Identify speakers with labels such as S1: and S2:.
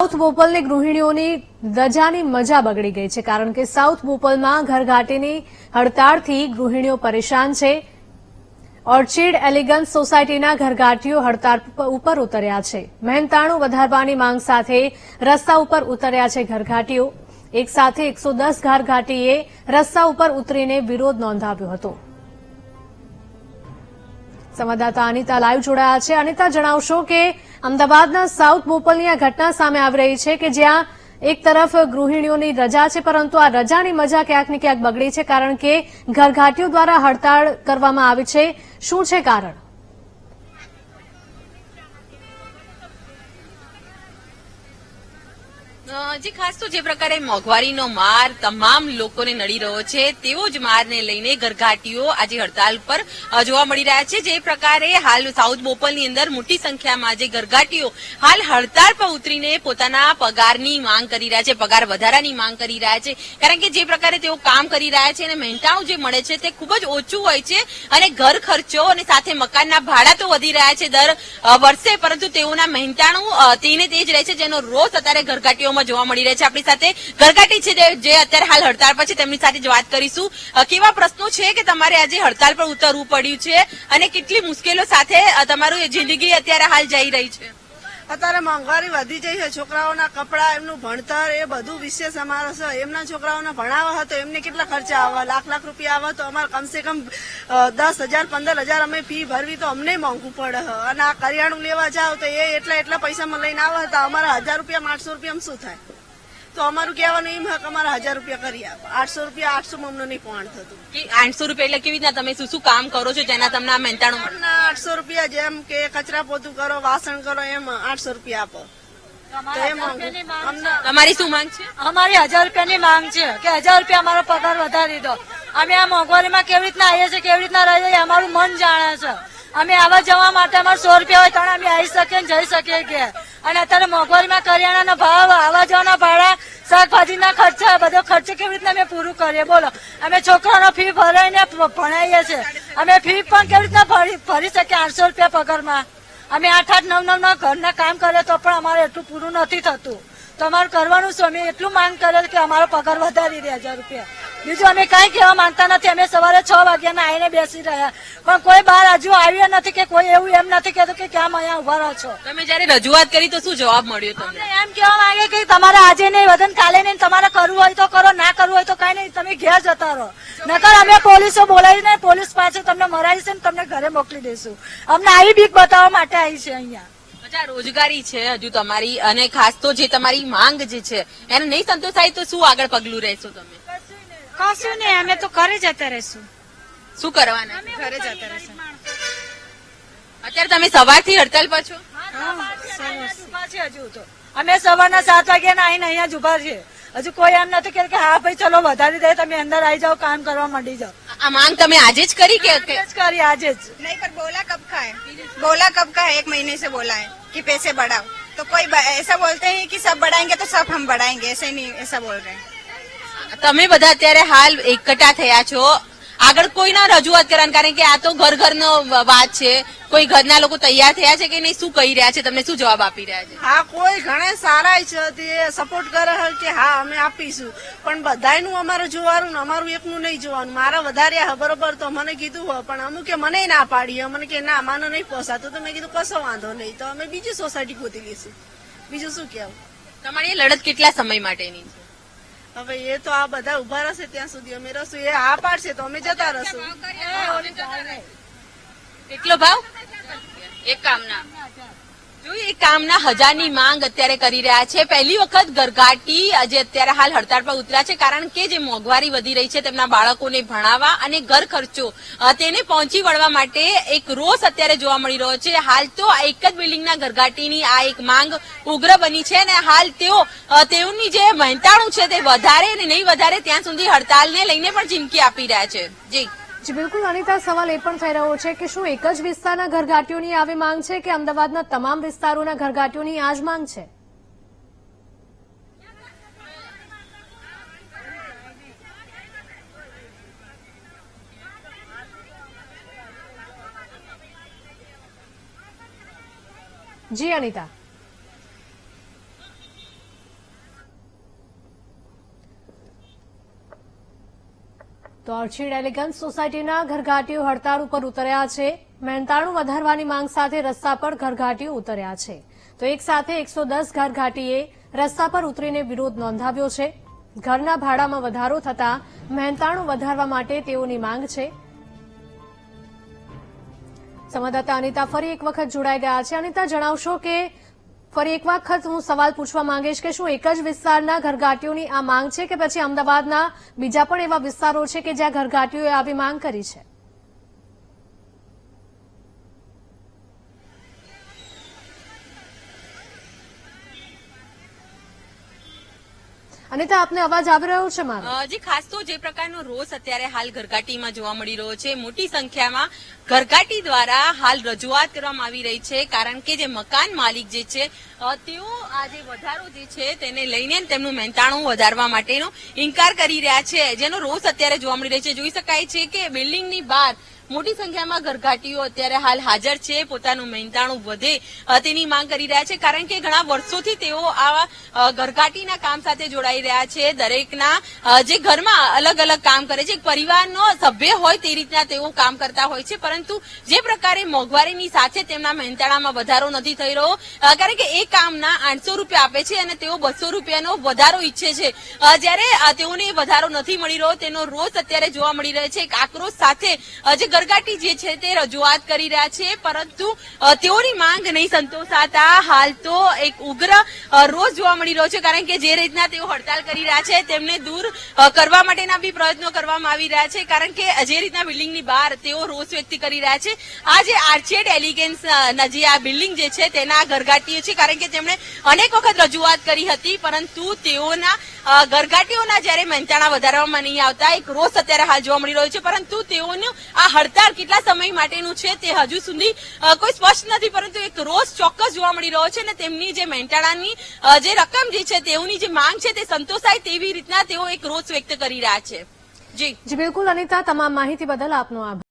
S1: South બોપલની ગૃહિણીઓની રજાની મજા બગડી ગઈ છે, કારણ કે સાઉથ બોપલમાં ઘરઘાટીની હડતાળથી ગૃહિણીઓ પરેશાન છે. ઓર્ચિડ એલિગન્સ સોસાયટીના ઘરઘાટીઓ હડતાળ ઉપર ઉતર્યા છે. મહેનતાણું વધારવાની માંગ સાથે રસ્તા ઉપર ઉતર્યા છે ઘરઘાટીઓ. એક સાથે 110 ઘરઘાટીએ રસ્તા ઉપર ઉતરીને વિરોધ નોંધાવ્યો હતો. સંવાદદાતા અનિતા લાઈવ જોડાયા છે. અનિતા, જણાવશો કે અમદાવાદના સાઉથ બોપલની આ ઘટના સામે આવી રહી છે કે જ્યાં એક તરફ ગૃહિણીઓની રજા છે, પરંતુ આ રજાની મજા ક્યાંક ને ક્યાંક બગડી છે, કારણ કે ઘરઘાટીઓ દ્વારા હડતાળ કરવામાં આવી છે. શું છે કારણ?
S2: જે ખાસ તો જે પ્રકારે મોંઘવારીનો માર તમામ લોકોને નડી રહ્યો છે, તેવો જ મારને લઈને ઘરઘાટીઓ આજે હડતાલ પર જોવા મળી રહ્યા છે. જે પ્રકારે હાલ સાઉથ બોપલની અંદર મોટી સંખ્યામાં જે ઘરઘાટીઓ હાલ હડતાળ પર ઉતરીને પોતાના પગારની માંગ કરી રહ્યા છે, પગાર વધારાની માંગ કરી રહ્યા છે, કારણ કે જે પ્રકારે તેઓ કામ કરી રહ્યા છે અને મહેનતાણું જે મળે છે તે ખૂબ જ ઓછું હોય છે અને ઘર ખર્ચો અને સાથે મકાનના ભાડા તો વધી રહ્યા છે દર વર્ષે, પરંતુ તેઓના મહેનતાણું તેને તે જ રહે છે, જેનો રોષ અત્યારે ઘરઘાટીઓમાં જોવા મળી રહ્યા છે. આપણી સાથે ઘરઘાટી છે જે અત્યારે હાલ હડતાળ પર છે, તેમની સાથે જ વાત કરીશું. કેવા પ્રશ્નો છે કે તમારે આજે હડતાળ પર ઉતરવું પડ્યું છે અને કેટલી મુશ્કેલો સાથે તમારું જિંદગી અત્યારે હાલ જઈ રહી છે?
S3: અત્યારે મોંઘવારી વધી જાય છે. છોકરાઓના કપડા, એમનું ભણતર, એ બધું વિશેષ અમારો છે. એમના છોકરાઓને ભણાવવા હતો, એમને કેટલા ખર્ચા આવે, લાખ રૂપિયા આવે તો અમારે કમસે કમ 10,000 15,000 અમે ફી ભરવી તો અમને મોંઘું પડે. અને આ કરિયાણું લેવા જાવ તો એ એટલા પૈસામાં લઈને આવે તો અમારા 1,000 રૂપિયા 800 રૂપિયામાં શું થાય? તો અમારું કહેવાનું એમ કે અમારા 1,000 રૂપિયા કરી આપો. 800 રૂપિયા 800 માં અમને નહીં પહોંચ થતું.
S2: 800 રૂપિયા એટલે કેવી રીતના તમે શું કામ કરો છો જેના તમને આ મહેનતાણું મળે?
S3: 800 રૂપિયા જેમ કે કચરા પોતું કરો, વાસણ કરો, એમ 800 રૂપિયા આપો.
S2: તમારી શું માંગ છે?
S4: અમારી 1,000 રૂપિયાની માંગ છે કે 1,000 રૂપિયા અમારો પગાર વધારી દો. અમે આ મોંઘવારીમાં કેવી રીતના આવીએ છીએ, કેવી રીતના રહીએ અમારું મન જાણે છે. અમે આવવા જવા માટે અમારે 100 રૂપિયા હોય તો અમે આવી શકીએ જઈ શકીએ કે. અને અત્યારે મોંઘવારીમાં કરિયાણાના ભાવ, આવવા જવાના ભાડા, શાકભાજીના ખર્ચા, બધો ખર્ચો કેવી રીતના અમે પૂરું કરીએ બોલો? અમે છોકરાનો ફી ભરાઈને ભણાવીએ છીએ. અમે ફી પણ કેવી રીતના ભરી શકીએ 800 રૂપિયા પગારમાં? અમે 8-8 9 ઘરના કામ કરીએ તો પણ અમારે એટલું પૂરું નથી થતું. તો અમારે કરવાનું શું? અમે એટલું માંગ કરીએ કે અમારો પગાર વધારી દે 1,000 રૂપિયા. બીજું અમે કઈ કહેવા માંગતા નથી. અમે સવારે 6 વાગ્યાના આવીને બેસી રહ્યા, પણ કોઈ બહાર હજુ આવ્યા નથી કે કોઈ એવું એમ નથી કહેતું કે કેમ અહીંયા ઉભા રહો છો.
S2: તમે જયારે રજૂઆત કરી તો શું જવાબ મળ્યો તમને?
S4: એમ કહેવા માંગે કે તમારે આજે નહીં, વતન કાલે નહીં, તમારે કરવું હોય તો કરો, ના કરવું હોય તો કઈ નહીં, તમે ઘેર જતા રહો. નકર અમે પોલીસો બોલાવીને પોલીસ પાસે તમને મરાવી છે ને તમને ઘરે મોકલી દઈશું. અમને આવી બીક બતાવવા માટે આવી છે અહીંયા.
S2: રોજગારી છે હજુ તમારી, અને ખાસ તો જે તમારી માંગ જે છે એને નહીં સંતોષાય તો શું આગળ પગલું રહેશો તમે?
S4: કશું નહીં, અમે તો ઘરે જતા રહીશું.
S2: શું કરવાના?
S4: ઘરે જતા રહીશું.
S2: અત્યારે તમે સવારથી હડતાલ પર છો?
S4: હજુ તો અમે સવારના 7 વાગ્યાના આવીને અહીંયા જ ઉભા છીએ. હજુ કોઈ એમ નથી કે હા ભાઈ ચલો વધારી દે, તમે અંદર આવી જાઓ, કામ કરવા માંડી જાઓ.
S2: આ માંગ તમે આજે જ કરી કે
S4: કરી? આજે જ
S5: नहीं, पर बोला कब का है? बोला कब का है? 1 महीने से बोला है कि पैसे बढ़ाओ, तो कोई ऐसा बोलते हैं कि सब बढ़ाएंगे तो सब हम बढ़ाएंगे, ऐसे नहीं, ऐसा बोल रहे हैं.
S2: તમે બધા અત્યારે હાલ એકઠા થયા છો, આગળ કોઈના રજૂઆત કરવાની? કારણ કે આ તો ઘરનો વાત છે. કોઈ ઘરના લોકો તૈયાર થયા છે કે નહીં? શું કહી રહ્યા છે? તમને શું જવાબ આપી રહ્યા છે?
S3: હા, કોઈ ઘણા સારા છે, તે સપોર્ટ કરે છે કે હા અમે આપીશું, પણ બધાયનું અમારે જોવાનું ને અમારું એકનું નહીં જોવાનું. મારા વધાર્યા બરોબર તો મને કીધું હોય, પણ અમુકે મને ના પાડી. મને કે ના માને નહીં પોસાતું, તો મેં કીધું કશો વાંધો નહીં, તો અમે બીજી સોસાયટી ગોતી લઈશું. બીજું શું કહેવું?
S2: તમારી લડત કેટલા સમય માટેની છે?
S3: હવે એ તો આ બધા ઉભા રહેશે ત્યાં સુધી અમે રહીશું. એ હા પાડશે તો અમે જતા રહીશું.
S2: કેટલો ભાવ? એક કામના એક કામના 1,000ની માંગ અત્યારે કરી રહ્યા છે. પહેલી વખત ઘરઘાટી આજે અત્યારે હાલ હડતાળ પર ઉતર્યા છે, કારણ કે જે મોંઘવારી વધી રહી છે તેમના બાળકોને ભણાવવા અને ઘર ખર્ચો તેને પહોંચી વળવા માટે એક રોષ અત્યારે જોવા મળી રહ્યો છે. હાલ તો એક જ બિલ્ડિંગના ઘરઘાટીની આ એક માંગ ઉગ્ર બની છે અને હાલ તેઓની જે મહેનતાણું છે તે વધારે અને નહીં વધારે ત્યાં સુધી હડતાલને લઈને પણ ચીમકી આપી રહ્યા છે. જી
S1: બિલકુલ અનિતા, સવાલ એ પણ થઈ રહ્યો છે કે શું એક જ વિસ્તારના ઘરઘાટીઓની આવી માંગ છે કે અમદાવાદના તમામ વિસ્તારોના ઘરઘાટીઓની આ જ માંગ છે? જી અનિતા. તો ઓર્ચિડ એલિગન્સ સોસાયટીના ઘરઘાટીઓ હડતાળ ઉપર ઉતર્યા છે. મહેનતાણું વધારવાની માંગ સાથે રસ્તા પર ઘરઘાટીઓ ઉતર્યા છે. તો એક સાથે 110 ઘરઘાટીએ રસ્તા પર ઉતરીને વિરોધ નોંધાવ્યો છે. ઘરના ભાડામાં વધારો થતાં મહેનતાણું વધારવા માટે તેઓની માંગ છે. સંવાદદાતા અનિતા ફરી એક વખત જોડાઈ ગયા છે. અનિતા, જણાવશો કે ફરી એક વખત હું સવાલ પૂછવા માંગીશ કે શું એક જ વિસ્તારના ઘરઘાટીઓની આ માંગ છે કે પછી અમદાવાદના બીજા પણ એવા વિસ્તારો છે કે જ્યાં ઘરઘાટીઓએ આવી માંગ કરી છે? અનિતા, આપને અવાજ આવી રહ્યો છે મારો?
S2: જી, ખાસ તો જે પ્રકારનો રોષ અત્યારે હાલ ઘરઘાટીમાં જોવા મળી રહ્યો છે, મોટી સંખ્યામાં ઘરઘાટી દ્વારા હાલ રજૂઆત કરવામાં આવી રહી છે. કારણ કે જે મકાન માલિક જે છે તેઓ આ જે વધારો જે છે તેને લઈને તેમનું મહેનતાણું વધારવા માટેનો ઇનકાર કરી રહ્યા છે, જેનો રોષ અત્યારે જોવા મળી રહ્યો છે. જોઈ શકાય છે કે બિલ્ડિંગની બહાર મોટી સંખ્યામાં ઘરઘાટીઓ અત્યારે હાલ હાજર છે, પોતાનું મહેનતાણું વધે તેની માંગ કરી રહ્યા છે. કારણ કે ઘણા વર્ષોથી તેઓ આવા ઘરઘાટીના કામ સાથે જોડાઈ રહ્યા છે. દરેકના જે ઘરમાં અલગ અલગ કામ કરે છે, એક પરિવારનો સભ્ય હોય તે રીતના તેઓ કામ કરતા હોય છે. પરંતુ જે પ્રકારે મોંઘવારીની સાથે તેમના મહેનતાણામાં વધારો નથી થઈ રહ્યો, કારણ કે એ કામના 800 રૂપિયા આપે છે અને તેઓ 200 રૂપિયાનો વધારો ઈચ્છે છે. જ્યારે તેઓને વધારો નથી મળી રહ્યો તેનો રોષ અત્યારે જોવા મળી રહ્યો છે. એક આક્રોશ સાથે જે ઘરઘાટી જે છે તે રજૂઆત કરી રહ્યા છે, પરંતુ તેઓની માંગ નહીં સંતોષાતા હાલ તો એક ઉગ્ર રોષ જોવા મળી રહ્યો છે. કારણ કે જે રીતના તેઓ હડતાલ કરી રહ્યા છે તેમને દૂર કરવા માટેના બી પ્રયત્નો કરવામાં આવી રહ્યા છે. કારણ કે જે રીતના બિલ્ડિંગની બહાર તેઓ રોષ વ્યક્ત કરી રહ્યા છે. આ જે ઓર્ચિડ એલિગન્સ જે આ બિલ્ડિંગ જે છે તેના ઘરઘાટીઓ છે, કારણ કે તેમણે અનેક વખત રજૂઆત કરી હતી, પરંતુ તેઓના ઘરઘાટીઓના જયારે મહેનતાણા વધારવામાં નહીં આવતા એક રોષ અત્યારે હાલ જોવા મળી રહ્યો છે. પરંતુ તેઓનું આ હડતાળ કેટલા સમય માટેનું છે તે હજુ સુધી કોઈ સ્પષ્ટ નથી, પરંતુ એક રોષ ચોક્કસ જોવા મળી રહ્યો છે અને તેમની જે મહેનતાણાની જે રકમ જે છે તેઓની જે માંગ છે તે સંતોષાય તેવી રીતના તેઓ એક રોષ વ્યક્ત કરી રહ્યા છે. જી
S1: બિલકુલ અનિતા, તમામ માહિતી બદલ આપનો આભાર.